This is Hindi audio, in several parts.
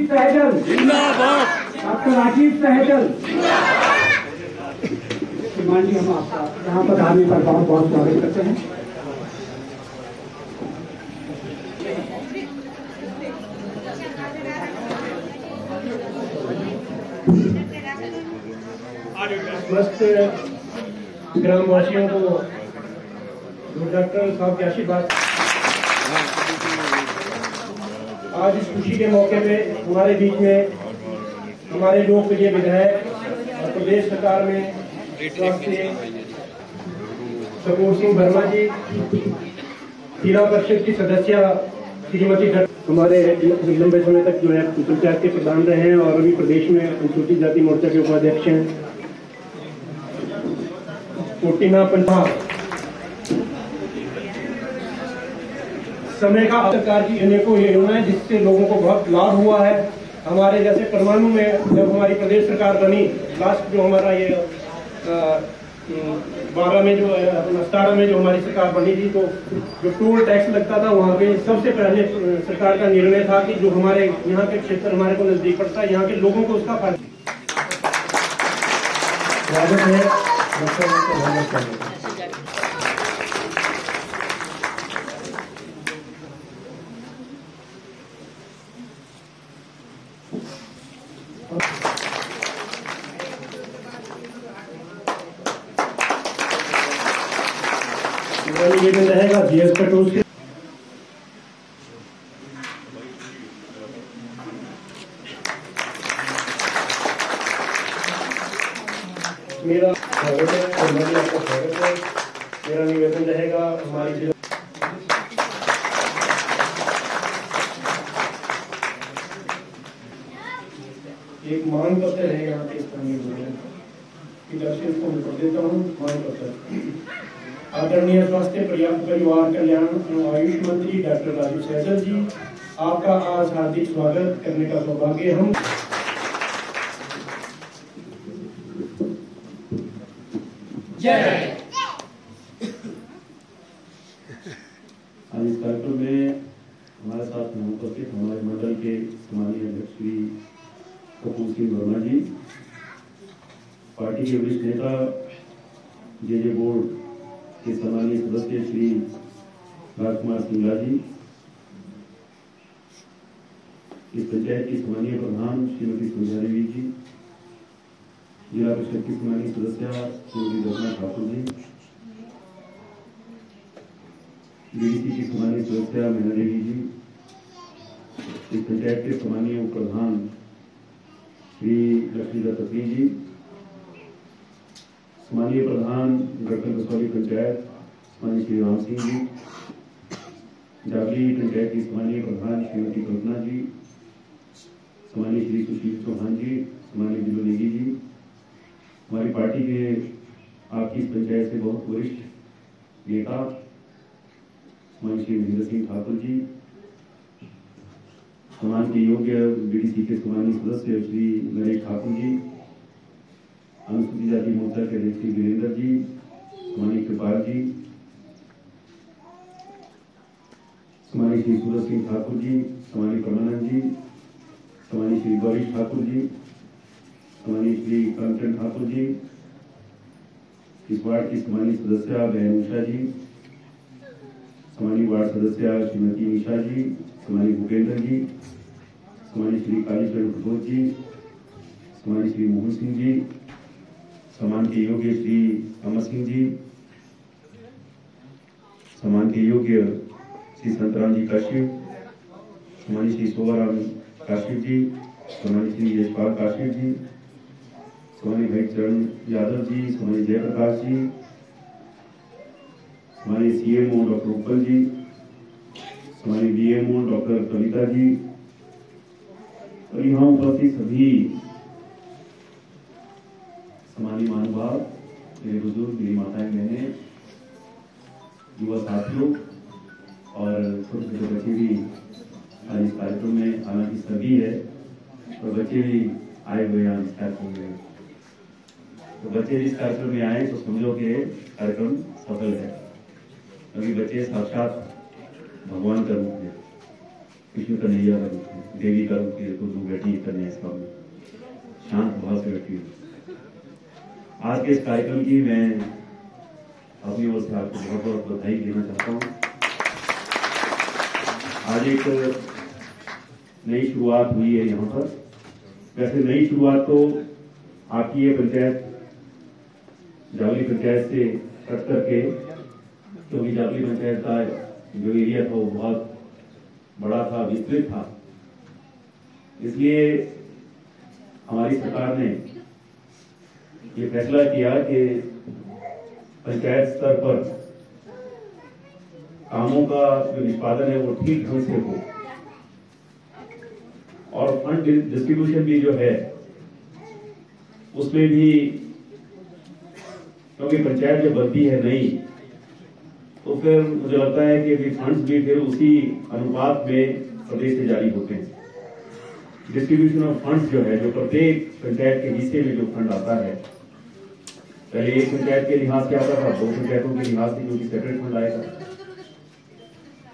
सहजल जिंदाबाद। डॉक्टर राजीव सहजल। श्रीमान जी, हम आपका यहाँ पर आने पर बहुत बहुत स्वागत करते हैं। समस्त ग्रामवासियों को डॉक्टर साहब के आशीर्वाद। आज इस खुशी के मौके पे हमारे बीच में हमारे लोकप्रिय विधायक और प्रदेश सरकार में स्वास्थ्य सपूर सिंह वर्मा जी, जिला परिषद की सदस्य श्रीमती हमारे लंबे समय तक जो है पंचायत के प्रधान रहे हैं और अभी प्रदेश में अनुसूचित जाति मोर्चा के उपाध्यक्ष हैं। कोटिना पंचायत समय का सरकार की अनेकों योजनाएं जिससे लोगों को बहुत लाभ हुआ है। हमारे जैसे परमाणु में जब हमारी प्रदेश सरकार बनी, लास्ट जो हमारा ये 12 में जो 17 में जो हमारी सरकार बनी थी, तो जो टोल टैक्स लगता था वहाँ पे सबसे पहले सरकार का निर्णय था कि जो हमारे यहाँ के क्षेत्र हमारे को नजदीक पड़ता है, यहाँ के लोगों को उसका फायदा है। निवेदन रहेगा जीएस पेट्रोल से मेरा स्वागत है और मैं आपका स्वागत है। मेरा निवेदन रहेगा हमारी जिला एक मांग पत्र है यहाँ पे स्थानीय इसको मैं कर देता हूँ। मांग पत्र आदरणीय स्वास्थ्य पर्याप्त परिवार कल्याण एवं आयुष मंत्री डॉक्टर राजीव सहजल जी, आपका आज हार्दिक स्वागत करने का सौभाग्य हम आज इस कार्यक्रम में हमारे साथ में उपस्थित हमारे मंडल के सम्मानीय अध्यक्ष श्री कपूर सिंह वर्मा जी, पार्टी के वरिष्ठ नेता जे बोर्ड के सम्मानीय सदस्य श्री राजकुमार सिंगला जी, इस पंचायत की सम्मानीय प्रधान श्रीमती सुधा देवी जी, जिला परिषद की सम्मानीय सदस्य श्रीमती रत्ना ठाकुर जी, डीडीसी की सम्मानीय सदस्य मीना देवी जी, इस पंचायत के सम्मानीय उप प्रधान श्री लक्ष्मीदत्त जी, सम्मानीय प्रधान गढ़कल कसौली पंचायत सम्मानीय श्री राम सिंह जी, जागली पंचायत की सम्मानीय प्रधान श्रीमती कल्पना जी, सम्मानीय श्री सुशील चौहान जी, सम्मानीय दिलो नेगी जी, हमारी पार्टी के आपकी इस पंचायत से बहुत वरिष्ठ नेता सम्मानीय श्री महेंद्र सिंह ठाकुर जी, सम्मान के योग्य बीडीसी के सम्मानीय सदस्य श्री नरेश ठाकुर जी, अनुसूचित जाति मोर्चा के अध्यक्ष श्री वीरेंद्र जी, सम्मानीय कृपाल जी, सम्मानीय श्री सूरज सिंह ठाकुर जी, सम्मानीय परमानंद जी, सम्मानीय श्री गौरी ठाकुर जी, सम्मानीय श्री करमचंद ठाकुर जी, इस वार्ड की सम्मानीय सदस्य बहन उषा जी, सम्मानीय वार्ड सदस्य श्रीमती निशा जी, सम्मानीय भूपेंद्र जी, सम्मानीय श्री कालीचरण प्रभोज जी, सम्मानीय श्री मोहन सिंह जी, सम्मान के योग्य श्री अमर सिंह जी, सम्मान के योग्य श्री संतराम जी काशिप, सम्मानीय श्री सोवाराम काशिप जी, सम्मानीय श्री यशपाल काशिप जी, सम्मानीय भाई चरण यादव जी, सम्मानीय जयप्रकाश जी, सम्मानीय सीएमओ डॉक्टर उपल जी, सम्मानीय बीएमओ डॉक्टर कविता जी और यहाँ उपस्थित सभी सम्मानीय महानुभाव, मेरे बुजुर्ग, मेरी माताएं, बहनें, युवा साथियों और छोटे छोटे बच्चे भी आज इस कार्यक्रम में, हालांकि सभी है तो बच्चे भी आए हुए हैं इस कार्यक्रम में। तो बच्चे इस कार्यक्रम में आए तो समझो कि कार्यक्रम सफल है, क्योंकि बच्चे साक्षात भगवान का रूप है, कृष्ण कन्हैया का रूप है। देवी का रूप को तू बैठी कन्या इस में शांत भाव से बैठी हूँ। आज के इस कार्यक्रम की मैं अपनी ओर से आपको बहुत बहुत बधाई देना चाहता हूँ। आज एक नई शुरुआत हुई है यहाँ पर। वैसे नई शुरुआत तो आपकी ये पंचायत जावली पंचायत से कट करके, क्योंकि जावली पंचायत का जो एरिया था वो बहुत बड़ा था, विस्तृत था, इसलिए हमारी सरकार ने ये फैसला किया कि पंचायत स्तर पर कामों का जो निष्पादन है वो ठीक ढंग से हो और फंड डिस्ट्रीब्यूशन भी जो है उसमें भी, क्योंकि पंचायत जो बनती है नई, तो फिर मुझे लगता है कि फंड्स भी फिर उसी अनुपात में प्रदेश से जारी होते हैं। डिस्ट्रीब्यूशन ऑफ फंड्स जो है, जो प्रत्येक पंचायत के हिस्से में जो फंड आता है, पहले एक पंचायत के लिहाज से आता था, 2 पंचायतों के लिहाज से क्योंकि सेपरेट फंड आएगा।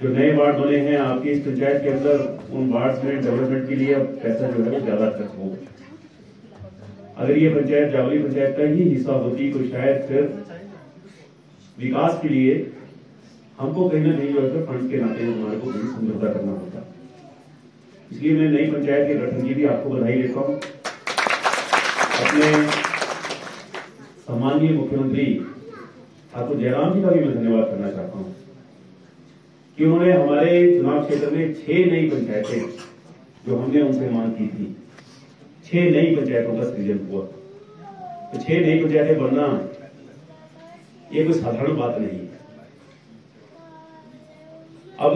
जो नए वार्ड बने हैं आपकी इस पंचायत के अंदर, उन वार्ड में डेवलपमेंट के लिए अब पैसा जो है वो ज्यादा खर्च हो। अगर ये पंचायत जावली पंचायत का ही हिस्सा होती तो शायद फिर विकास के लिए हमको कहीं ना कहीं जो है फंड के नाते हमारे को भी समझौता करना होता। इसलिए मैं नई पंचायत के गठन की भी आपको बधाई देता हूँ। अपने सम्माननीय मुख्यमंत्री ठाकुर जयराम जी का भी मैं धन्यवाद करना चाहता हूँ कि उन्होंने हमारे चुनाव क्षेत्र में 6 नई पंचायतें जो हमने उनसे मांग की थी, 6 नई पंचायतों का सृजन हुआ। तो 6 नई पंचायतें बनना ये कोई साधारण बात नहीं है। अब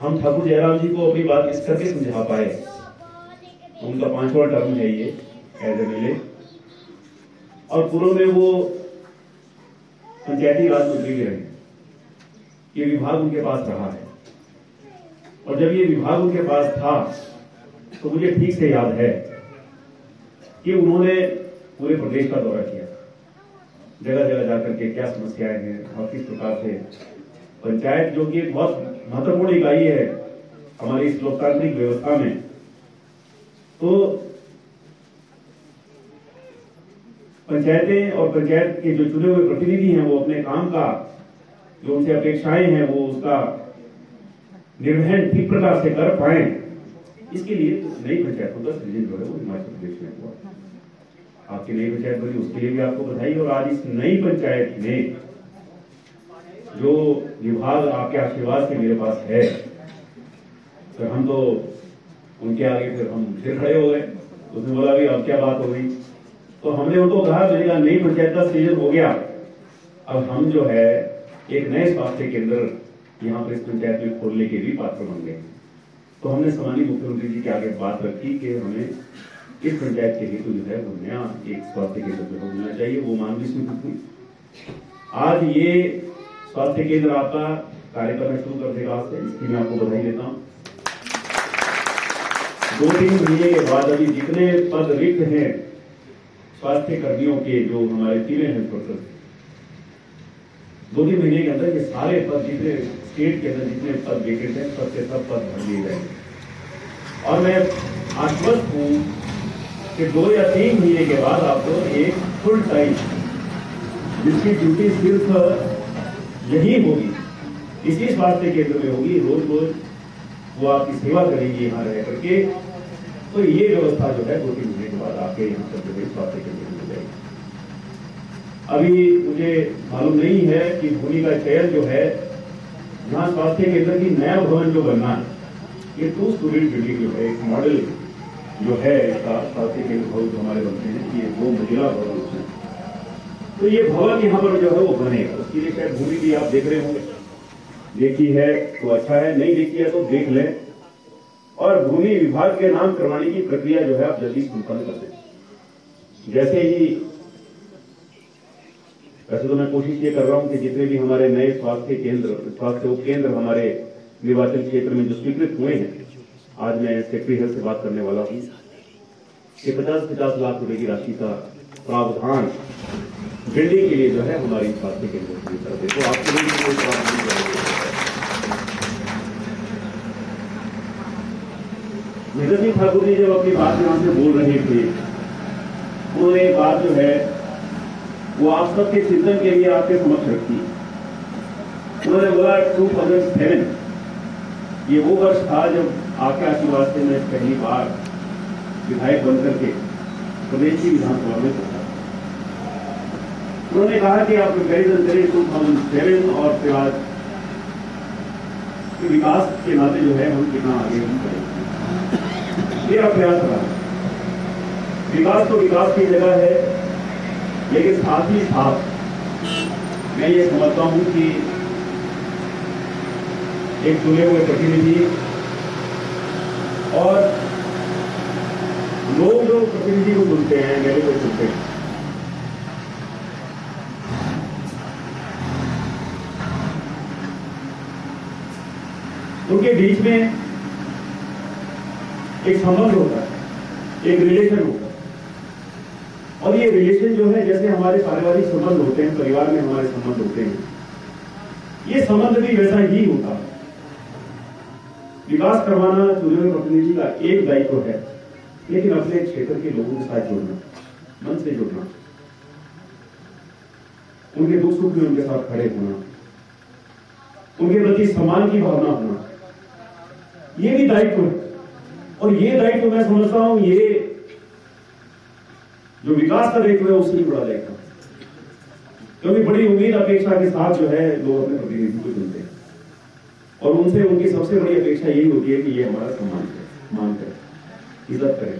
हम ठाकुर जयराम जी को अपनी बात इस करके समझा पाए, उनका 5वां टर्म है ये एज एमएलए, और पूर्व में वो पंचायती राज मंत्री भी रहे। ये विभाग उनके पास रहा है, और जब ये विभाग उनके पास था तो मुझे ठीक से याद है कि उन्होंने पूरे प्रदेश का दौरा किया, जगह जगह जाकर के क्या समस्याएं हैं और किस प्रकार से पंचायत, जो कि बहुत महत्वपूर्ण इकाई है हमारी इस लोकतांत्रिक व्यवस्था में, तो पंचायतें और पंचायत के जो चुने हुए प्रतिनिधि हैं वो अपने काम का जो उनसे अपेक्षाएं हैं वो उसका निर्वहन ठीक प्रकार से कर पाए, इसके लिए नई पंचायतों का सृजन जो है वो हिमाचल प्रदेश में हुआ। आपकी नई पंचायत बनी उसके लिए भी आपको बधाई। और आज इस नई पंचायत में जो विभाग आपके आशीर्वाद से मेरे पास है, तो हम तो उनके आगे फिर हम फिर खड़े हो गए। उसने बोला भी अब क्या बात हो गई, तो हमने उनको कहा मैंने कहा नई पंचायत का सृजन हो गया, अब हम जो है एक नए स्वास्थ्य केंद्र यहाँ पर इस पंचायत में खोलने के भी पात्र बन गए। तो हमने सम्मानित मुख्यमंत्री जी के आगे बात रखी कि हमें इस पंचायत के हेतु जो है वो नया एक स्वास्थ्य केंद्र जो है मिलना चाहिए। वो मांग भी स्वीकृत हुई। आज ये स्वास्थ्य केंद्र आपका कार्य करना शुरू कर देगा आज से, इसकी मैं आपको बधाई देता हूँ। 2-3 महीने के बाद अभी जितने पद रिक्त हैं स्वास्थ्य कर्मियों के, जो हमारे फीमेल हेल्थ वर्कर, 2-3 महीने के अंदर ये सारे पद जितने स्टेट के अंदर जितने पद वेकेंट हैं सब के सब पद भर लिए जाएंगे। और मैं आश्वस्त हूं कि 2 या 3 महीने के बाद आपको एक फुल टाइम, जिसकी ड्यूटी सिर्फ यही होगी, इसी स्वास्थ्य केंद्र में होगी, रोज रोज वो आपकी सेवा करेंगी यहाँ रह करके, तो ये व्यवस्था जो है 2-3 महीने के बाद आपके यहाँ पर जो है स्वास्थ्य केंद्र में हो जाएगी। अभी मुझे मालूम नहीं है कि भूमि का चयन जो है यहाँ स्वास्थ्य केंद्र की नया भवन जो बनना है, ये 2 स्टोरी बिल्डिंग जो है, एक मॉडल जो है इसका स्वास्थ्य केंद्र भवन जो हमारे बनते हैं, ये 2 मंजिला भवन है। तो ये भवन यहाँ पर जो है वो बनेगा, उसके लिए शायद भूमि भी आप देख रहे होंगे, देखी है तो अच्छा है, नहीं देखी है तो देख लें। और भूमि विभाग के नाम करवाने की प्रक्रिया जो है आप जल्दी संपन्न कर दें। जैसे ही, वैसे तो मैं कोशिश ये कर रहा हूं कि जितने भी हमारे नए स्वास्थ्य उपकेंद्र हमारे निर्वाचन क्षेत्र में जो स्वीकृत हुए हैं, आज मैं सेक्रेटरी हेल्थ से बात करने वाला हूं कि 50-50 लाख रुपए की राशि का प्रावधान बिल्डिंग के लिए जो है हमारी स्वास्थ्य केंद्र की तरफ है। तो आपके लिए कोई बात नहीं। मेजर सिंह ठाकुर जी जब अपनी बात यहाँ से बोल रहे थे, उन्होंने एक बात जो है वो आप सबके चिंतन के लिए आपके समक्ष रखी। उन्होंने बोला 2007 ये वो वर्ष था जब आपके आशीर्वाद से मैं पहली बार विधायक बनकर के प्रदेश की विधानसभा में पहुंचा। उन्होंने कहा कि आप कंपेरिजन करें 2007 और फिर आज विकास के नाते जो है हम कितना आगे हम करेंगे। मेरा प्रयास रहा, विकास तो विकास की जगह है, लेकिन साथ ही साथ मैं ये समझता हूं कि एक चुने हुए प्रतिनिधि और लोग जो प्रतिनिधि को चुनते हैं, मेरे को चुनते हैं, उनके बीच में एक संबंध होता है, एक रिलेशन होता है। और ये रिलेशन जो है जैसे हमारे पारिवारिक संबंध होते हैं, परिवार में हमारे संबंध होते हैं, ये संबंध भी वैसा ही होता है। विकास करवाना चुने हुए प्रतिनिधि का एक दायित्व है, लेकिन अपने क्षेत्र के लोगों के साथ जुड़ना, मन से जुड़ना, उनके दुख सुख में उनके साथ खड़े होना, उनके प्रति सम्मान की भावना होना, ये भी दायित्व है। और ये दायित्व मैं समझता हूं ये जो विकास का दायित्व है उससे भी बड़ा दायित्व, क्योंकि बड़ी उम्मीद अपेक्षा के साथ जो है लोग अपने प्रतिनिधि को चुनते हैं और उनसे उनकी सबसे बड़ी अपेक्षा यही होती है कि ये हमारा सम्मान करे, मान करे, इज्जत करे।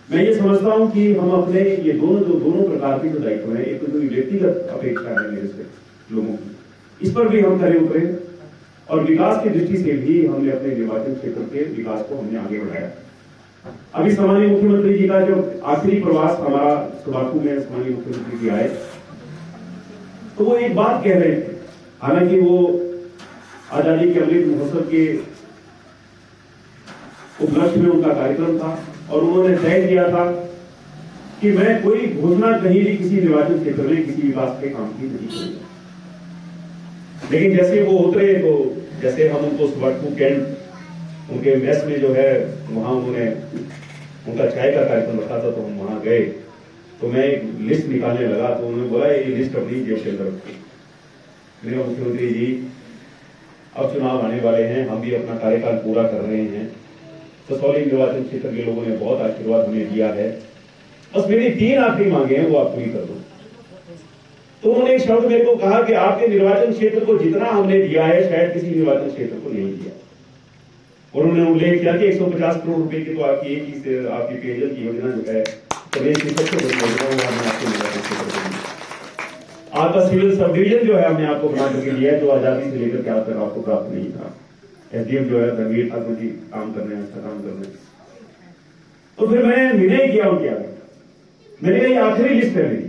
मैं ये समझता हूं कि हम अपने ये दोनों प्रकार के जो दायित्व है, एक तो व्यक्तिगत अपेक्षा है मेरे से लोगों की, इस पर भी हम खरे उतरे और विकास की दृष्टि से भी हमने अपने निर्वाचन क्षेत्र के विकास को हमने आगे बढ़ाया। अभी सामान्य मुख्यमंत्री जी का जो आखिरी प्रवास हमारा सुबाथू में सामान्य मुख्यमंत्री जी आए, तो वो एक बात कह रहे थे, हालांकि वो आजादी के अमृत महोत्सव के उपलक्ष्य में उनका कार्यक्रम था और उन्होंने तय किया था कि मैं कोई घोषणा कहीं भी किसी निर्वाचन क्षेत्र में किसी विकास के काम की नहीं करूंगा। लेकिन जैसे वो उतरे तो जैसे हम उनको सुबाथू कैंट उनके मेस में जो है वहां उन्होंने उनका चाय का कार्यक्रम रखा था, तो हम वहां गए तो मैं एक लिस्ट निकालने लगा, तो उन्होंने बोला ये लिस्ट अपनी जेब के अंदर रखो। मेरे मुख्यमंत्री जी अब चुनाव आने वाले हैं, हम भी अपना कार्यकाल पूरा कर रहे हैं, कसौली निर्वाचन क्षेत्र के लोगों ने बहुत आशीर्वाद हमें दिया है, बस मेरी 3 आखिरी मांगे हैं वो आप पूरी कर दो। तो उन्होंने एक शब्द मेरे को कहा कि आपके निर्वाचन क्षेत्र को जितना हमने दिया है शायद किसी निर्वाचन क्षेत्र को नहीं दिया। और उन्होंने उल्लेख किया कि 150 करोड़ रुपए की तो आपकी एक ही से आपकी पेयजल की योजना जो है प्रदेश की सबसे बड़ी योजना वो हमने आपके निर्वाचन क्षेत्र को दी। आपका सिविल सब डिवीजन जो है हमने आपको बना करके दिया है, जो आजादी से लेकर के आज तक आपको प्राप्त नहीं था। एसडीएम जो है रणवीर ठाकुर जी काम कर रहे हैं, अच्छा काम कर रहे हैं। तो फिर मैंने निर्णय किया उनके आगे, मैंने कहा ये आखिरी लिस्ट है मेरी,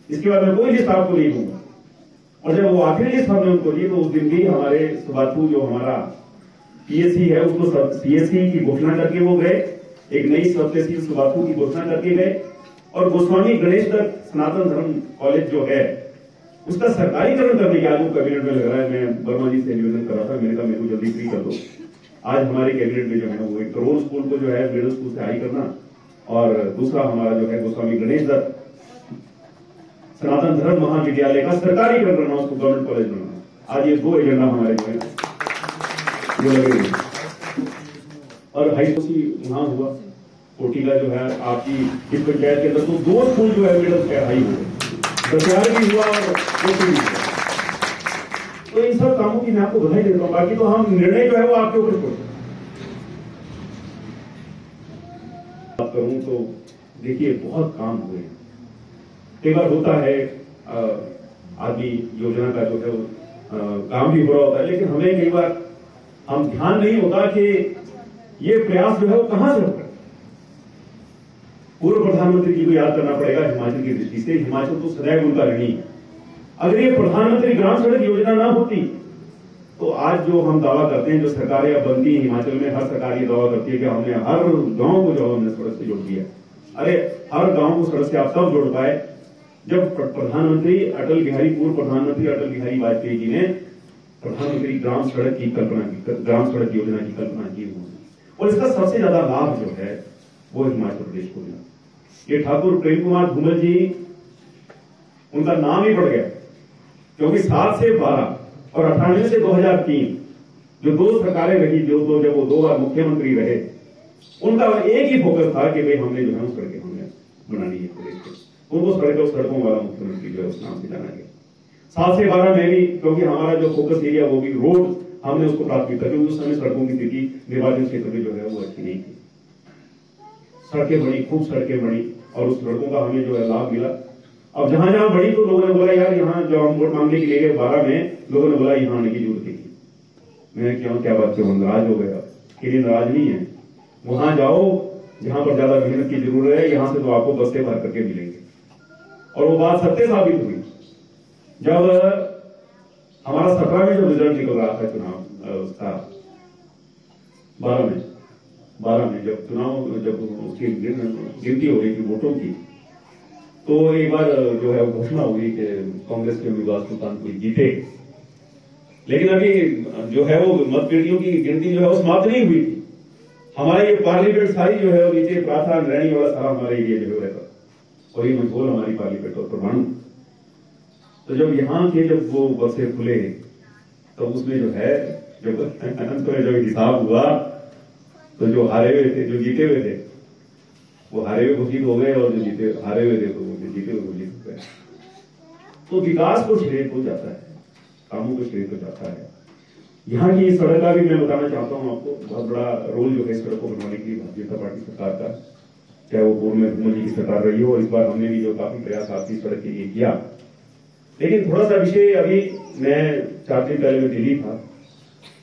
इसके बाद मैं कोई लिस्ट आपको नहीं दूंगा। और जब वो आखिरी लिस्ट हमने उनको दी तो उस दिन भी हमारे सुबाथू जो हमारा पीएससी है उसको सीएससी की घोषणा करके वो गए, एक नई सब तहसील सुबाथू की घोषणा करके गए और गोस्वामी गणेश दत्त सनातन धर्म कॉलेज जो है उसका सरकारीकरण करने के आज वो कैबिनेट में लग रहा है। मैं वर्मा जी से निवेदन कर रहा था, मैंने कहा मेरे को जल्दी फ्री कर दो। आज हमारे कैबिनेट में जो है वो एक करोड़ स्कूल को जो है मिडिल स्कूल से हाई करना और दूसरा हमारा जो है गोस्वामी गणेश दत्त सनातन धर्म महाविद्यालय का सरकारीकरण करना, उसको गवर्नमेंट कॉलेज बनाना। आज ये 2 एजेंडा हमारे जो है ये लगे। और हाई स्कूल वहां हुआ कोटी का जो है आपकी इस पंचायत के अंदर तो 2 स्कूल जो है मिडिल से हाई हुए, प्रचार भी हुआ और कोटी भी हुआ। तो इन सब कामों की मैं आपको बधाई देता हूं। बाकी तो हम निर्णय जो है वो आपके ऊपर छोड़ते हैं। बात करूं तो देखिए बहुत काम हुए हैं। कई बार होता है आदमी योजना का जो है काम भी हो रहा होता है, लेकिन हमें कई बार हम ध्यान नहीं होता कि ये प्रयास जो है वो कहां से होता है। पूर्व प्रधानमंत्री जी को याद करना पड़ेगा हिमाचल की दृष्टि से। हिमाचल तो सदैव उनका ऋणी है। अगर ये प्रधानमंत्री ग्राम सड़क योजना ना होती तो आज जो हम दावा करते हैं, जो सरकारें अब बनती है हिमाचल में, हर सरकार ये दावा करती है कि हमने हर गांव को जो हमने सड़क से जोड़ दिया। अरे हर गांव को सड़क से आप तब जोड़ पाए जब प्रधानमंत्री पूर्व प्रधानमंत्री अटल बिहारी वाजपेयी जी ने प्रधानमंत्री ग्राम सड़क की कल्पना की, ग्राम सड़क योजना की कल्पना की। और इसका सबसे ज्यादा लाभ जो है वो हिमाचल प्रदेश को मिला। ये ठाकुर प्रेम कुमार धूमल जी, उनका नाम ही बढ़ गया, क्योंकि 7 से 12 और 98 से 2003 जो 2 सरकारें रही, जब वो 2 बार मुख्यमंत्री रहे, उनका एक ही फोकस था कि भाई हमने जो है उस सड़कें हमने बनानी है प्रदेश को, उनको सड़कों वाला मुख्यमंत्री जो है उस नाम से जाना गया। 7 से 12 में भी, क्योंकि हमारा जो फोकस एरिया वो भी रोड, हमने उसको प्राथमिकता, क्योंकि उस समय सड़कों की स्थिति निर्वाचन क्षेत्र में जो है वो अच्छी नहीं थी। सड़कें बनी, खूब सड़कें बनी, और उस सड़कों का हमें जो है लाभ मिला। अब जहां जहां बढ़ी तो लोगों ने बोला यार यहाँ जब हम वोट मांगने के लिए गए 12 में, लोगों ने बोला यहाँ आने की जरूरत नहीं। मैं क्या बात क्यों नाराज हो गया? कि नाराज नहीं है, वहां जाओ जहां पर ज्यादा मेहनत की जरूरत है, यहां से तो आपको बस्ते भर करके मिलेंगे। और वो बात सत्य साबित हुई। जब हमारा 17 में जब रिजल्ट निकल रहा था चुनाव उसका, 12 में जब चुनाव, जब उसकी गिनती हो रही थी वोटों की, तो एक बार जो है घोषणा हुई कि कांग्रेस के उम्मीदवार सुल्तानपुर जीते। लेकिन अभी जो है वो मतपेटियों की गिनती जो है वो समाप्त नहीं हुई थी। हमारा ये पार्लियामेंट सारी जो है वो नीचे प्राथा नैनी वाला सारा हमारा एरिया जो है रहता, और ये मशहूर हमारी पार्लियामेंट और परमाणु। तो जब यहाँ के जब वो बक्से खुले, तो उसमें जो है जब अंत में जब हिसाब हुआ, तो जो हारे हुए थे, जो जीते हुए थे, वो हारे हुए घोषित हो गए, और जो हारे हुए थे तो वो जीते हुए घोषित हो गए। तो विकास को श्रेय हो जाता है, कामों को श्रेय हो जाता है। यहाँ की सड़क का भी मैं बताना चाहता हूँ आपको, बहुत बड़ा रोल जो है सड़क को बनवाने के लिए भारतीय जनता पार्टी सरकार का, चाहे वो पूर्व में धूमल जी की सरकार रही हो, और इस बार हमने भी जो काफी प्रयास आपकी सड़क के लिए किया। लेकिन थोड़ा सा विषय, अभी मैं 4 दिन पहले में दिल्ली था,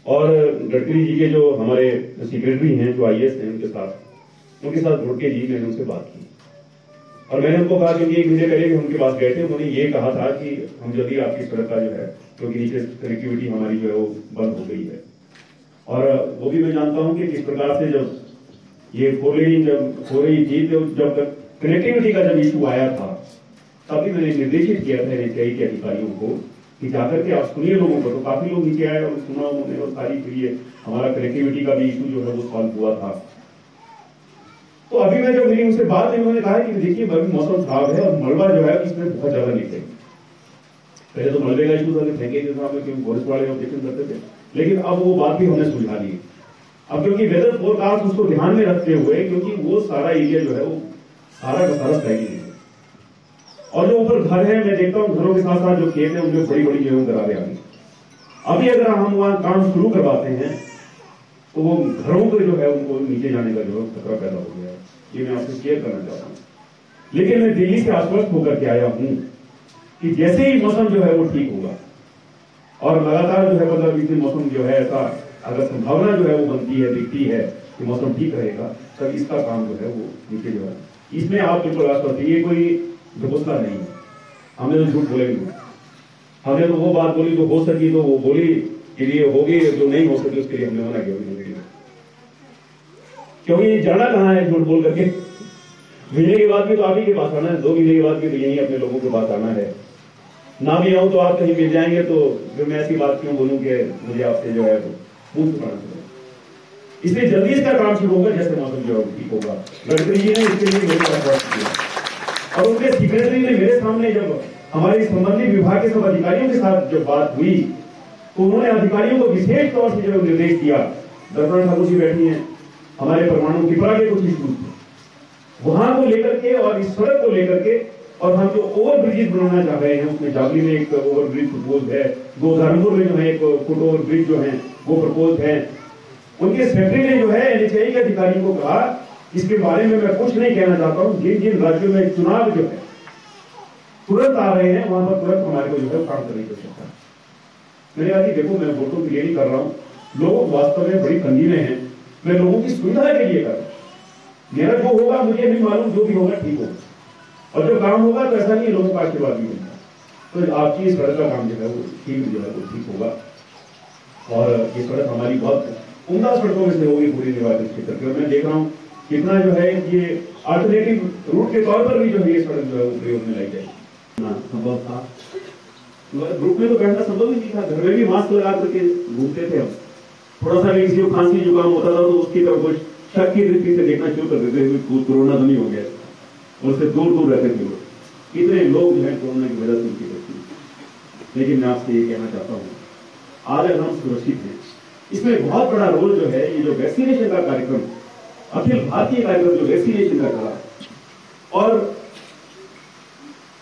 और गडकरी जी के जो हमारे सेक्रेटरी हैं, जो IAS हैं, उनके साथ घुट के जी मैंने उनसे बात की, और मैंने उनको कहा, क्योंकि 1 महीने पहले हम उनके पास गए थे, उन्होंने ये कहा था कि हम जल्दी आपकी सड़क का जो है, क्योंकि नीचे कनेक्टिविटी हमारी जो है वो बंद हो गई है। और वो भी मैं जानता हूं कि किस प्रकार से जब ये 4 लेन जब हो रही थी, तो जब कनेक्टिविटी का जब इशू आया था, तभी मैंने निर्देशित किया था NHAI के अधिकारियों को कि जाकर के आप सुनिए लोगों को। तो काफी लोग नीचे आए और सुना उन्होंने, और सारी फिर हमारा कनेक्टिविटी का भी इशू जो है वो सॉल्व हुआ था। तो अभी मैं जब मेरी उनसे बात हुई, उन्होंने कहा कि देखिए अभी मौसम खराब है, और मलबा जो है इसमें बहुत ज्यादा निकलेगा। पहले तो मलबे का इशू था कि फेंके के सामने, क्योंकि बारिश वाले ऑब्जेक्शन करते थे, लेकिन अब वो बात भी हमने सुलझा ली। अब क्योंकि वेदर फोरकास्ट उसको ध्यान में रखते हुए, क्योंकि वो सारा एरिया जो है वो सारा का सारा सही है, और जो ऊपर घर है, मैं देखता हूँ घरों के साथ साथ जो खेत है उनमें बड़ी बड़ी जो दरारें आ गई। अभी अगर हम वहां काम शुरू करवाते हैं, तो वो घरों को जो है उनको नीचे जाने का जो खतरा पैदा हो गया है। ये मैं आपसे शेयर करना चाहता हूँ। लेकिन मैं दिल्ली से आश्वस्त होकर के आया हूं कि जैसे ही मौसम जो है वो ठीक होगा, और लगातार जो है मतलब इस मौसम जो है ऐसा अगर संभावना जो है वो बनती है, दिखती है कि मौसम ठीक रहेगा, तब इसका काम जो है वो नीचे जो है, इसमें आप बिल्कुल आश्वस्त, ये कोई घोषणा नहीं है। हमने तो झूठ बोलेंगे, हमने तो वो बात बोली जो हो सकी तो वो बोली कि ये होगी, जो नहीं हो सकी उसके लिए हमने मना किया। क्योंकि जाना कहाँ है झूठ बोल करके? महीने के बाद भी तो आप ही के पास आना है, 2 महीने के बाद भी तो यही अपने लोगों के पास आना है। ना भी आऊं तो आप कहीं मिल जाएंगे, तो फिर मैं ऐसी बात क्यों बोलूं कि मुझे आपसे जो है मुंह छुपाना चाहिए। इसलिए जल्दी इसका काम शुरू होगा, जैसे मौसम जो है ठीक होगा। गडकरी जी ने इसके लिए मेरे साथ बात की, और उनके सेक्रेटरी ने मेरे सामने जब हमारे संबंधित विभाग के सब अधिकारियों के साथ जब बात हुई, तो उन्होंने अधिकारियों को विशेष तौर से जो निर्देश दिया, दर्पण ठाकुर जी बैठी हैं, हमारे परमाणु पिपरा के कुछ इशूज थे, वहां को लेकर के और इस सड़क को लेकर के, और हम जो ओवर ब्रिजेज बनाना चाह रहे हैं, उसमें जावली में एक ओवर ब्रिज प्रपोज है, गोधर्मपुर में जो है एक फुट ओवर ब्रिज जो है वो प्रपोज है। उनके सेक्रेटरी ने जो है NHAI के अधिकारियों को कहा, इसके बारे में मैं कुछ नहीं कहना चाहता हूं, जिन जिन राज्यों में चुनाव जो है तुरंत आ रहे हैं, वहां पर तुरंत हमारे को जो है काम करने की आवश्यकता है। मैंने कहा देखो, मैं वोटों के लिए नहीं कर रहा हूं, लोग वास्तव में बड़ी तंगी में हैं, मैं लोगों की सुविधा के लिए कर रहा हूं। मेरा जो होगा मुझे नहीं मालूम, जो भी होगा ठीक होगा, और जो काम होगा तो ऐसा नहीं लोगों का आशीर्वाद भी होगा। तो आपकी इस सड़क का काम जो है वो ठीक जो है वो ठीक होगा, और ये सड़क हमारी बहुत उम्दा सड़कों में से होगी पूरी निर्वाचन क्षेत्र की। मैं देख रहा हूँ कितना जो है ये अल्टरनेटिव रूट के तौर पर भी जो है ये सड़क जो है वो प्रयोग में लाई जाएगी। संभव था ग्रुप में तो बैठना संभव ही नहीं था, घर में भी मास्क लगा करके घूमते थे हम, थोड़ा सा भी किसी को खांसी जुकाम होता था तो उसकी तरफ वो शक की दृष्टि से देखना शुरू कर देते थे, कोरोना तो नहीं हो गया, और उससे दूर दूर रहते थे लोग। इतने लोग जो है कोरोना की वजह से उनकी मृत्यु। लेकिन मैं आपसे ये कहना चाहता हूँ, आज अगर हम सुरक्षित हैं, इसमें बहुत बड़ा रोल जो है ये जो वैक्सीनेशन का कार्यक्रम, अखिल भारतीय कार्यक्रम जो वैक्सीनेशन का करा। और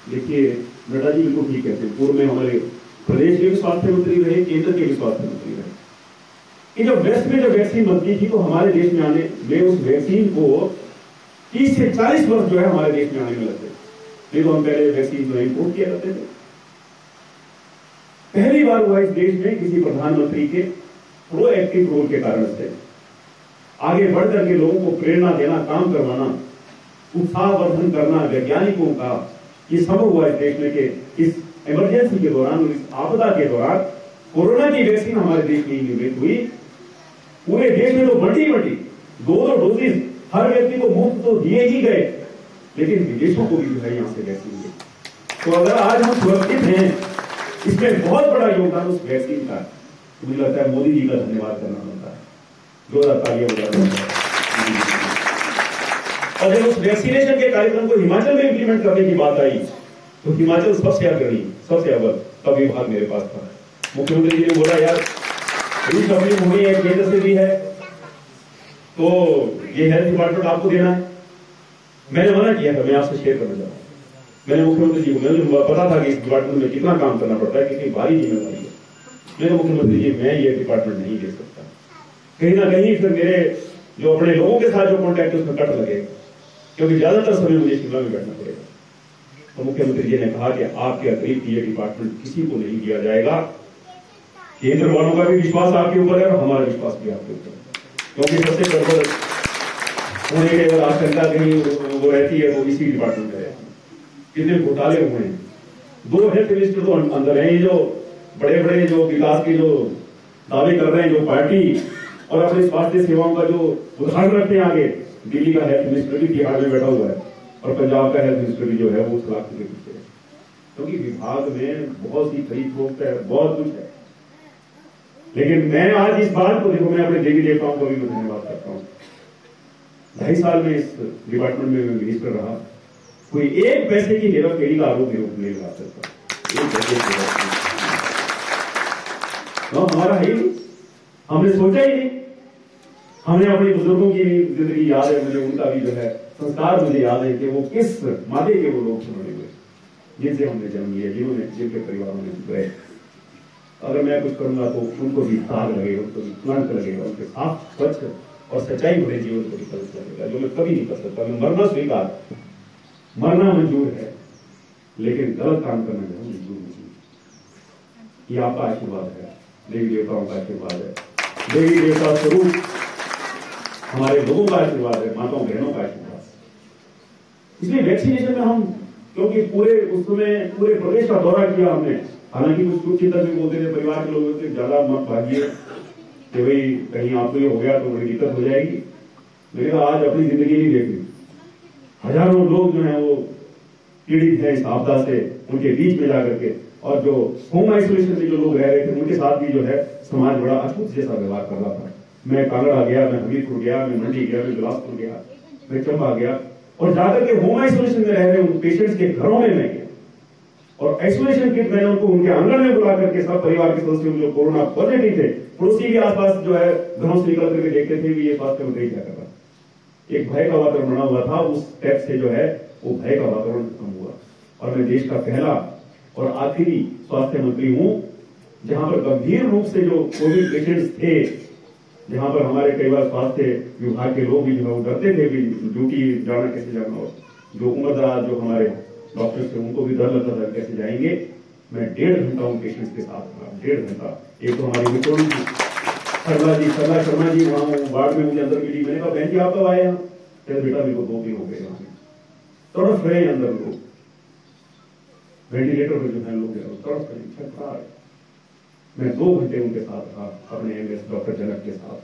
देखिए नड्डा जी बिल्कुल ठीक कहते हैं, पूर्व में हमारे प्रदेश के भी स्वास्थ्य मंत्री रहे, केंद्र के भी स्वास्थ्य मंत्री रहे। कि जब वेस्ट में जो वैक्सीन बनती थी तो हमारे देश में आने में उस वैक्सीन को 30 से 40 वर्ष जो है हमारे देश में आने में लगते थे। नहीं तो हम पहले वैक्सीन जो इंपोर्ट किया करते थे। पहली बार हुआ इस देश में किसी प्रधानमंत्री के प्रोएक्टिव रोल के कारण से आगे बढ़ करके लोगों को प्रेरणा देना, काम करवाना, उत्साहवर्धन करना वैज्ञानिकों का, ये संभव हुआ इस देश में कि इस इमरजेंसी के दौरान, इस आपदा के दौरान कोरोना की वैक्सीन हमारे देश में निर्मित हुई। पूरे देश में तो बड़ी 2 डोजेज हर व्यक्ति को मुफ्त तो दिए ही गए, लेकिन विदेशों को भी जो है यहां से वैक्सीन दी। तो अगर आज हम सुरक्षित हैं, इसमें बहुत बड़ा योगदान उस वैक्सीन का। मुझे लगता है मोदी जी का धन्यवाद करना बनता है। 2000 और जब उस वैक्सीनेशन के कार्यक्रम को हिमाचल में इंप्लीमेंट करने की बात आई तो हिमाचल सबसे अग्रणी, सबसे अव्वल का विभाग मेरे पास था। मुख्यमंत्री जी ने बोला यार रिशफलिंग हुई है, केंद्र से भी है, तो ये हेल्थ डिपार्टमेंट आपको देना है। मैंने मना किया था, मैं आपसे शेयर करना चाहता हूं। मैंने मुख्यमंत्री जी को, मुझे पता था कि इस डिपार्टमेंट में कितना काम करना पड़ता है, कितनी भारी जिम्मेदारी है। मैंने मुख्यमंत्री जी मैं ये डिपार्टमेंट नहीं दे सकता, कहीं ना कहीं फिर मेरे जो अपने लोगों के साथ जो कॉन्टैक्ट है उसमें कट लगेगा, क्योंकि ज्यादातर समय मुझे शिमला में बैठना पड़ेगा। तो मुख्यमंत्री जी ने कहा कि आपके अतिरिक्त ये डिपार्टमेंट किसी को नहीं दिया जाएगा। केंद्र वालों का भी विश्वास आपके ऊपर है और हमारा विश्वास भी आपके ऊपर है, क्योंकि सबसे गड़बड़ होने की अगर आशंका कहीं वो रहती है वो इसी डिपार्टमेंट में रहती है। कितने घोटाले हुए हैं, 2 हेल्थ मिनिस्टर तो अंदर हैं। ये जो बड़े बड़े जो विकास के जो दावे कर रहे हैं जो पार्टी, और अपने स्वास्थ्य सेवाओं का जो उदाहरण रखते हैं आगे, दिल्ली का हेल्थ मिनिस्टर भी बिहार में बैठा हुआ है और पंजाब का हेल्थ मिनिस्टर भी जो है वो उस लाख के पीछे है, क्योंकि विभाग में बहुत सी खरीद फरोख्त है, बहुत कुछ है। लेकिन मैं आज इस बात को देखो, मैं अपने देवी देवताओं को भी धन्यवाद करता हूँ। 2.5 साल में इस डिपार्टमेंट में मिनिस्टर रहा, कोई एक पैसे की हेरा फेरी का आरोप नहीं लगा सकता। एक पैसे की तो हमारा है ही, हमने सोचा ही नहीं। हमें अपने बुजुर्गों की जिंदगी याद है, मुझे उनका भी जो है संस्कार मुझे याद है कि वो किस मादे के वो लोग सुने हुए जिनसे हमने जन्म लिया, जिनके परिवारों में रहे। अगर मैं कुछ करूंगा तो उनको भी दाग लगेगा, उनको भी कलंक लगेगा, उनके साफ स्वच्छ और सच्चाई भरे जीवन को भी कलंक लगेगा, जो मैं कभी नहीं कर सकता। मैं मरना स्वीकार, मरना मंजूर है, लेकिन गलत काम करना जो मंजूर नहीं। ये आपका आशीर्वाद है, देवी देवताओं का आशीर्वाद है, देवी देवता स्वरूप हमारे लोगों का आशीर्वाद है, माताओं बहनों का आशीर्वाद। इसलिए वैक्सीनेशन में हम, क्योंकि पूरे उस समय पूरे प्रदेश का दौरा किया हमने, हालांकि कुछ चिंतक भी बोलते थे, परिवार के लोग बोलते ज्यादा मत भागिए कि भाई कहीं आपको ये हो गया तो बड़ी दिक्कत हो जाएगी। मैंने कहा आज अपनी जिंदगी नहीं देखनी, हजारों लोग जो है वो पीड़ित है इस आपदा से, उनके बीच में जाकर के, और जो होम आइसोलेशन में जो लोग रह रहे थे उनके साथ भी जो है समाज बड़ा अछूत जैसा व्यवहार कर रहा था। मैं कांगड़ा गया, मैं हमीरपुर गया, मैं मंडी गया, मैं बिलासपुर गया, मैं चंबा गया, और जाकर के होम आइसोलेशन में रह रहे उन पेशेंट्स के घरों में मैं गया, और आइसोलेशन किट मैंने उनको उनके आंगन में बुला करके सब परिवार के सदस्य जो कोरोना पॉजिटिव थे, पड़ोसी के आसपास जो है घरों से निकल करके देखते थे कि ये स्वास्थ्य मंत्री क्या कर रहा है। एक भय का वातावरण बना हुआ था, उस स्टेप से जो है वो भय का वातावरण खत्म हुआ, और मैं देश का पहला और आखिरी स्वास्थ्य मंत्री हूं जहां पर गंभीर रूप से जो कोविड पेशेंट्स थे, जहां पर हमारे कई बार स्वास्थ्य विभाग के लोग भी जो है वो डरते थे भी ड्यूटी जाना कैसे जाना, और जो उम्रदराज जो हमारे डॉक्टर्स थे उनको भी डर लगता था कैसे जाएंगे। मैं 1.5 घंटा उन पेशेंट्स के साथ था, 1.5 घंटा। एक तो हमारी मित्रों जी सरला शर्मा जी वहां वार्ड में मुझे अंदर मिली, मैंने कहा बहन जी आप कब आए यहाँ? कहते बेटा मेरे को 2 दिन हो गए यहाँ तड़फ रहे अंदर लोग, वेंटिलेटर पर जो है लोग तड़फ रहे। मैं 2 घंटे उनके साथ था, अपने एमएस डॉक्टर जनक के साथ।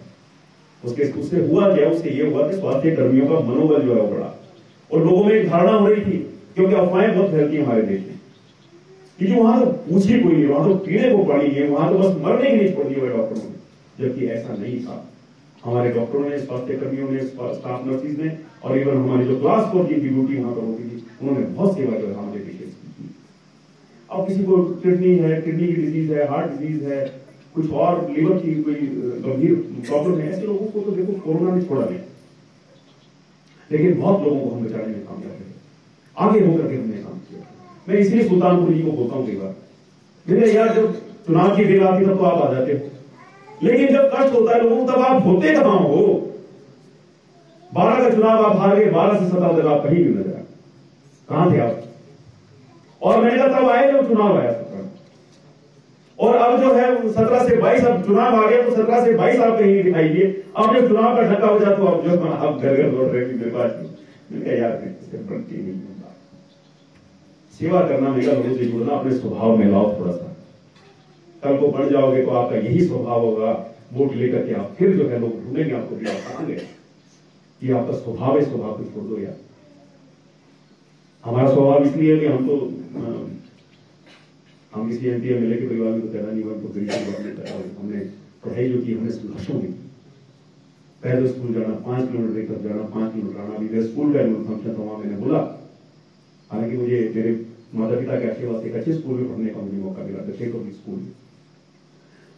उससे हुआ क्या, उससे ये हुआ कि स्वास्थ्य कर्मियों का मनोबल जो है बढ़ा, और लोगों में एक धारणा हो रही थी, क्योंकि अफवाहें बहुत फैलती हमारे देश में कि जो वहां तो पूछे कोई नहीं, वहां तो पीने को पानी है, वहां तो बस मरने की नहीं छोड़ दी हुआ डॉक्टरों ने। जबकि ऐसा नहीं था। हमारे डॉक्टरों ने, स्वास्थ्य कर्मियों ने, स्टाफ नर्सिस ने और इवन हमारी जो क्लास 4 की ड्यूटी वहां पर होती थी, उन्होंने बहुत सेवा जो है हमारे पेशेंट्स की। अब किसी को किडनी है, किडनी की डिजीज है, हार्ट डिजीज है, कुछ और लिवर की कोई गंभीर प्रॉब्लम है, ऐसे लोगों को तो देखो कोरोना ने छोड़ा नहीं, लेकिन बहुत लोगों को हम बचाने में कामयाब है, आगे होकर के हमने काम किया। मैं इसलिए सुल्तानपुर जी को बोलता हूँ कई बार, मेरे यार जब चुनाव की बेल आती तब तो आप आ जाते हो, लेकिन जब कष्ट होता है लोगों तब आप होते कहां हो? 12 का चुनाव आप हार गए, 12 से 17 तक आप कहीं भी नजर आए, कहां थे आप? और मैंने कहा तब आए जब चुनाव आया 17, और अब जो है 17 से 22, अब चुनाव आ गया तो 17 से 22 आप कहीं दिखाई दिए। अब जब चुनाव का ढक्का हो जाए तो अब जो आप घर घर दौड़ रहे मेरे पास, यार बनती नहीं होता। सेवा करना मेरा लोगों से जुड़ना, अपने स्वभाव में लाओ थोड़ा सा, कल को बढ़ जाओगे तो आपका यही स्वभाव होगा। वोट लेकर के आप फिर जो है लोग ढूंढेंगे आपको कि आप कहां गए, कि आपका स्वभाव है, स्वभाव को छोड़ दो यार। हमारा स्वभाव इसलिए है कि हम किसी एमपी एमएलए के परिवार में तो पैदा नहीं हुआ, तो गरीब हमने पढ़ाई जो की हमने संघर्षों में, पहले स्कूल जाना 5 किलोमीटर तक जाना, 5 किलोमीटर आना। अभी मेरे स्कूल का एनुअल फंक्शन था, वहां मैंने बोला, हालांकि मुझे मेरे माता पिता के आशीर्वाद से एक अच्छे स्कूल में पढ़ने का मुझे मौका मिला, दक्षिण पब्लिक स्कूल में।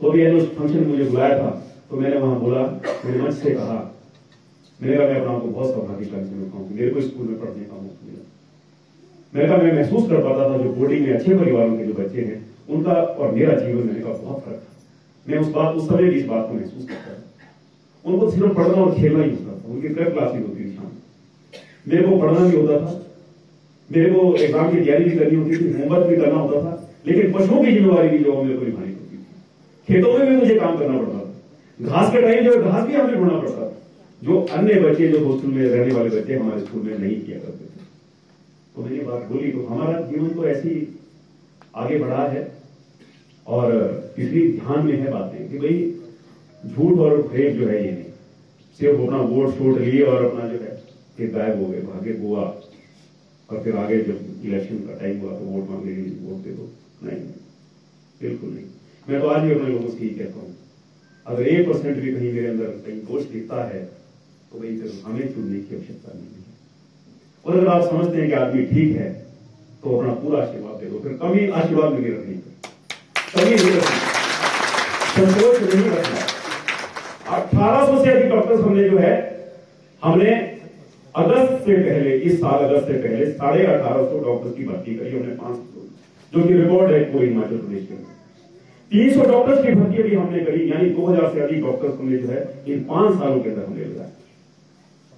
तो अभी एनुअल फंक्शन में मुझे बुलाया था, तो मैंने वहां बोला, मैंने मंच से कहा, मैंने कहा मैं अपना आपको बहुत सौभाग्यशाली समझता हूँ, मेरे को स्कूल में पढ़ने का मौका मिला। मैंने कहा मैं महसूस कर पाता था जो बोर्डिंग में अच्छे परिवारों के जो बच्चे हैं उनका और मेरा जीवन, मैंने कहा बहुत फर्क था। मैं उस समय भी इस बात को महसूस करता था। उनको सिर्फ पढ़ना और खेलना ही होता था, उनकी प्रेप क्लासेस होती थी शाम, मेरे को पढ़ना भी होता था, मेरे को एग्जाम की तैयारी भी करनी होती थी, होमवर्क भी करना होता था, लेकिन पशुओं की जिम्मेवारी भी जो मेरे को निभानी होती थी। खेतों में भी मुझे काम करना पड़ता था, घास के टाइम जो घास भी हमें ढूंढना पड़ता था, जो अन्य बच्चे जो हॉस्टल में रहने वाले बच्चे हमारे स्कूल में नहीं किया करते थे। तो मैंने बात बोली, तो हमारा जीवन तो ऐसी आगे बढ़ा है। और इसलिए ध्यान में है बातें कि भाई झूठ और फेक जो है ये नहीं, सिर्फ अपना वोट छोड़ लिए और अपना जो है कि गायब हो गए, भागे गोवा, और फिर आगे जब इलेक्शन का टाइम हुआ तो वोट मांगे, वोट दे दो। नहीं, बिल्कुल नहीं। मैं तो आज भी अपने लोगों से ही कहता हूँ, अगर 1% भी कहीं मेरे अंदर कहीं दोष दिखता है तो भाई फिर हमें चुनने की आवश्यकता नहीं है। और अगर आप समझते हैं कि आदमी ठीक है तो अपना पूरा आशीर्वाद दे दो, फिर कमी आशीर्वाद में नहीं रखनी, कमी नहीं रखनी, संतोष नहीं रखना। 1800 से अधिक डॉक्टर्स हमने जो है, हमने अगस्त से पहले, इस साल अगस्त से पहले 1850 डॉक्टर्स की भर्ती करी हमने, 500, जो कि रिकॉर्ड है पूरे हिमाचल प्रदेश के। 300 डॉक्टर्स की भर्ती भी हमने करी, यानी 2000 से अधिक डॉक्टर्स हमने जो है इन 5 सालों के अंदर हमने लगाया।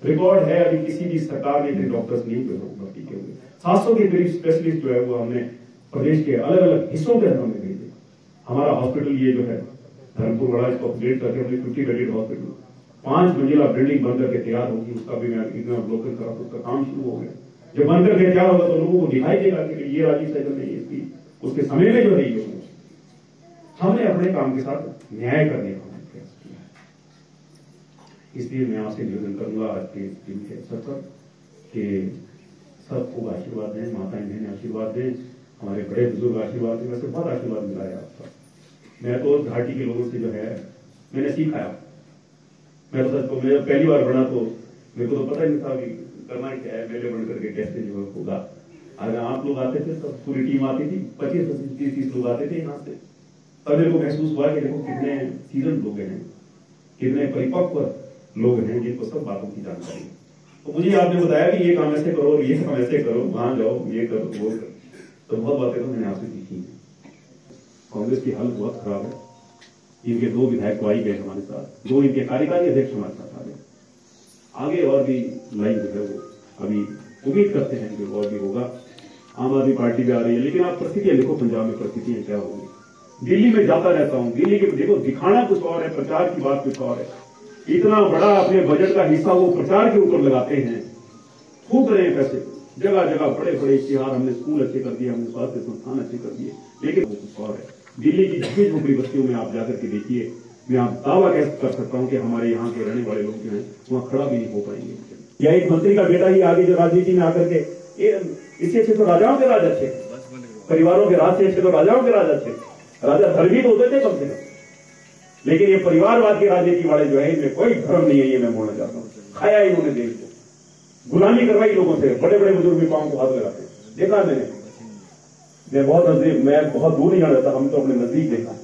रिकॉर्ड है, अभी किसी भी सरकार ने इतने डॉक्टर्स नहीं भर्ती किए हुए। 700 के करीब स्पेशलिस्ट जो है वो हमने प्रदेश के अलग अलग हिस्सों के अंदर हमने भेजे। हमारा हॉस्पिटल ये जो है धर्मपुर बड़ा, इसको अपग्रेड करके हमने 50 बेडेड हॉस्पिटल, 5 मंजिला बिल्डिंग बनकर के तैयार होगी, उसका भी मैं इतना अवलोकन करा, उसका काम शुरू हो गया। जब बनकर के तैयार होगा तो लोगों को दिखाई देगा कि ये राजीव सहगल ने ये की, उसके समय में जो है ये हमने अपने काम के साथ न्याय करने का प्रयास किया है। इसलिए मैं आपसे निवेदन करूंगा आज के दिन के अवसर पर कि सबको आशीर्वाद दें, माताएं बहनें आशीर्वाद दें, हमारे बड़े बुजुर्ग आशीर्वाद दें। वैसे बहुत आशीर्वाद मिला है आपका। मैं तो घाटी के लोगों से जो है मैंने सीखा। मैं तो सच को, मैं पहली बार बना तो मेरे को तो पता ही नहीं था कि करना क्या है, मेले बन करके कैसे जो होगा। अगर आप लोग आते थे तब पूरी टीम आती थी, 25-30 लोग आते थे यहाँ से, तब मेरे को महसूस हुआ कि देखो कितने सीजन लोग हैं, कितने परिपक्व लोग हैं जिनको सब बातों की जानकारी है। तो मुझे आपने बताया कि ये काम ऐसे करो, ये काम ऐसे करो, वहां जाओ, ये करो, वो करो, तो बहुत बातें तो मैंने आपसे सीखी है। कांग्रेस की हालत बहुत खराब है। इनके 2 विधायक आई गए हमारे साथ, 2 इनके कार्यकारी अध्यक्ष हमारे साथ आ गए। आगे और भी लाइन जो है वो अभी उम्मीद करते हैं कि और भी होगा। आम आदमी पार्टी भी आ रही है, लेकिन आप परिस्थितियां देखो, पंजाब में परिस्थितियां क्या होगी। दिल्ली में जाता रहता हूं, दिल्ली के देखो दिखाना कुछ और है, प्रचार की बात कुछ और है। इतना बड़ा अपने बजट का हिस्सा वो प्रचार के ऊपर लगाते हैं, फूक रहे हैं पैसे, जगह जगह बड़े बड़े इश्तिहार, हमने स्कूल अच्छे कर दिए, हमने स्वास्थ्य संस्थान अच्छे कर दिए, लेकिन वो कुछ और है। दिल्ली की झुग्गी झोपड़ी बस्तियों में आप जाकर के देखिए, मैं आप दावा कैसे कर सकता हूं कि हमारे यहाँ के रहने वाले लोग जो हैं वहां खड़ा भी नहीं हो पाएंगे। या एक मंत्री का बेटा ही आगे जो राजनीति में आकर के, इससे अच्छे तो राजाओं के राज अच्छे, परिवारों के राज से अच्छे तो राजाओं के राज अच्छे। राजा धर्मी तो होते थे कम से कम, लेकिन ये परिवारवाद की राजनीति वाले जो है इनमें कोई धर्म नहीं है, ये मैं बोलना चाहता हूँ। खाया इन्होंने देश को, गुलामी करवाई लोगों से, बड़े बड़े बुजुर्ग भी पांव को हाथ लगाते हैं, देखा मैंने, मैं बहुत नजदीक, मैं बहुत दूर नहीं जाता, हम तो अपने नजदीक देखा है,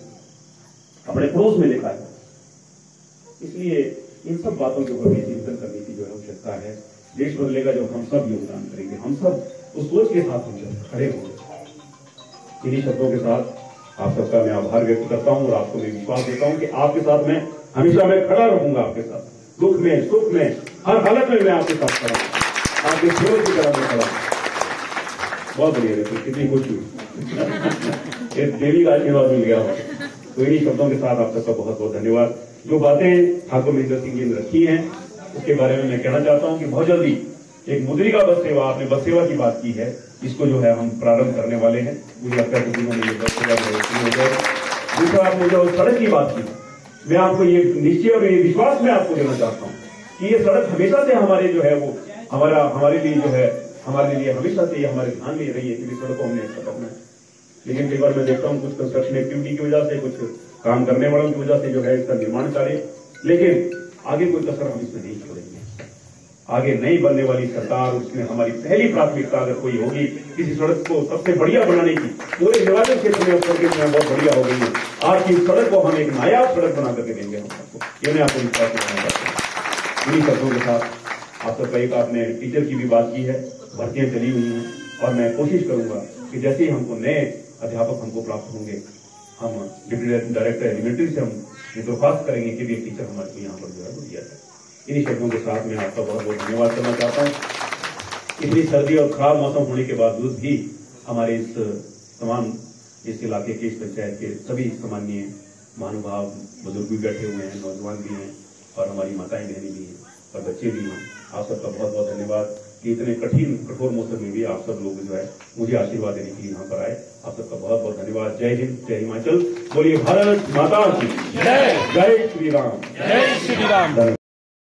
अपने पड़ोस में देखा है। इसलिए इन सब बातों के ऊपर भी चिंतन करने की जो आवश्यकता है। देश बदलेगा जब हम सब योगदान करेंगे, हम सब उस सोच के साथ हम जब खड़े होंगे। इन्हीं शब्दों के साथ आप सबका मैं आभार व्यक्त करता हूं और आपको मैं विश्वास देता हूं कि आपके साथ मैं हमेशा मैं खड़ा रहूंगा, आपके साथ दुख में सुख में हर हालत में मैं आपके साथ खड़ा हूं, आपके सेवक की तरह मैं खड़ा हूं। बहुत बढ़िया देखो कितनी खुशी हुई देवी का आशीर्वाद मिल गया हो। तो इन्हीं शब्दों के साथ आप सबका बहुत बहुत धन्यवाद। जो बातें ठाकुर महेंद्र सिंह जी ने रखी हैं उसके बारे में मैं कहना चाहता हूं कि बहुत जल्दी एक मुद्रिका बस सेवा, आपने बस सेवा की बात की है, इसको जो है हम प्रारंभ करने वाले हैं। मुझे लगता है कि उन्होंने ये बस सेवा हो जाए। दूसरा आपने जो सड़क की बात की, मैं आपको ये निश्चय और ये विश्वास में आपको देना चाहता हूँ कि ये सड़क हमेशा से हमारे जो है वो हमारे लिए जो है हमारे लिए हमेशा से ये हमारे ध्यान में रही है कि सड़क को हमने अच्छा करना है। लेकिन कई बार मैं देखता हूँ कुछ कंस्ट्रक्शन एक्टिविटी की वजह से, कुछ काम करने वालों की वजह से जो है इसका निर्माण कार्य, लेकिन आगे कोई कसर हम इसमें नहीं छोड़ेंगे। आगे नई बनने वाली सरकार, उसमें हमारी पहली प्राथमिकता अगर कोई होगी किसी सड़क को सबसे बढ़िया बनाने की, पूरे निर्वाचन क्षेत्र में उत्तर प्रदेश में बहुत बढ़िया हो गई है। आज की सड़क को हम एक नायाब सड़क बना करके देंगे हम सबको, ये मैं आपको विश्वास दिलाना चाहता हूँ। इन्हीं शब्दों के साथ आप सबका एक आपने टीचर की भी बात की है, भर्तियां चली हुई हैं और मैं कोशिश करूंगा कि जैसे ही हमको नए अध्यापक हमको प्राप्त होंगे, हम डिप्टी डायरेक्टर एलिमेंट्री से हम ये दरख्वास्त करेंगे कि भी एक टीचर हमारे को यहाँ पर जो है वो दिया जाए। इन्हीं शब्दों के साथ मैं आपका बहुत बहुत धन्यवाद करना चाहता हूँ। इतनी सर्दी और खराब मौसम होने के बावजूद भी हमारे इस तमाम इस इलाके के, इस पंचायत के सभी सामान्य महानुभाव बुजुर्ग भी बैठे हुए हैं, नौजवान भी हैं और हमारी माताएं बहनें भी हैं और बच्चे भी हैं। आप सबका बहुत बहुत धन्यवाद कि इतने कठोर मौसम में भी आप सब लोग जो है मुझे आशीर्वाद देने के लिए यहाँ पर आए। आप सबका बहुत बहुत धन्यवाद। जय हिंद, जय हिमाचल। बोलिए भारत माता की जय, जय श्री राम, जय श्री राम।